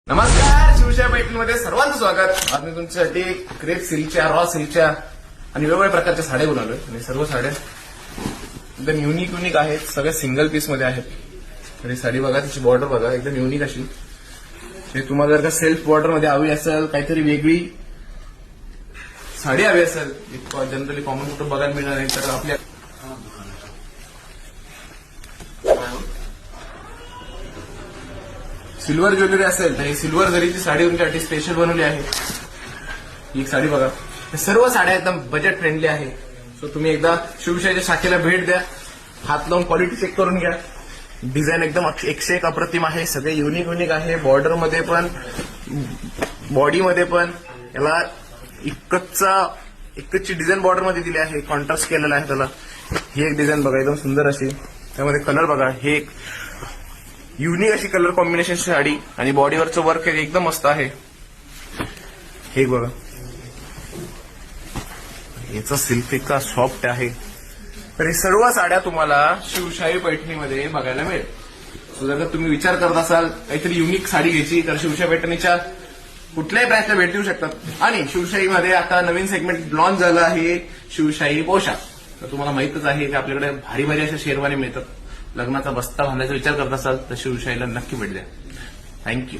नमस्कार, शिवशाही पैठणीमध्ये सर्वांचं स्वागत. आज मी तुमच्यासाठी क्रेप सिल्कच्या, रॉ सिल्कच्या आणि वेगवेगळ्या प्रकारच्या साड्या घेऊन आलोय. आणि सर्व साड्या एकदम युनिक आहेत. सगळ्या सिंगल पीस मध्ये आहेत. तर ही साडी बघा, तिची बॉर्डर बघा, एकदम युनिक अशी. हे तुम्हाला जर का सेल्फ बॉर्डर मध्ये हवी असेल, काहीतरी वेगळी साडी हवी असेल, जनरली कॉमन कुठं बघायला मिळणार नाही, तर आपल्या सिल्वर ज्वेलरी असेल तर ही सिल्वर जरीची साडी तुमच्यासाठी स्पेशल बनवली आहे. ही एक साडी बघा. हे सर्व साड्या एकदम बजेट फ्रेंडली आहे. सो तुम्ही एकदा शिवशाहीच्या शाखेला भेट द्या, हात लावून क्वालिटी चेक करून घ्या. डिझाईन एकदम 101 अप्रतिम आहे. सगळे युनिक आहे. बॉर्डर मध्ये पण, बॉडी मध्ये पण याला एकच डिझाईन बॉर्डर मध्ये दिली आहे. कॉन्ट्रास्ट केलेला आहे त्याला. ही एक डिझाईन बघा, एकदम सुंदर अशी. त्यामध्ये कलर बघा, हे एक युनिक अशी कलर कॉम्बिनेशन साडी आणि बॉडीवरचं वर्क एकदम मस्त आहे. हे बघा, याचा सिल्क इतका सॉफ्ट आहे. तर हे सर्व साड्या तुम्हाला शिवशाही पैठणीमध्ये बघायला मिळेल. सो जर तुम्ही विचार करत असाल काहीतरी युनिक साडी घ्यायची, तर शिवशाही पैठणीच्या कुठल्याही ब्रँचला भेट देऊ शकतात. आणि शिवशाहीमध्ये आता नवीन सेगमेंट लॉन्च झालं आहे, शिवशाही पोशाख. तर तुम्हाला माहितच आहे की आपल्याकडे भारी भारी अशा शेरवानी मिळतात. लग्नाचा बस्ता बांधायचा विचार करत असाल तर शिवशाहीला नक्की भेट द्या. थँक्यू.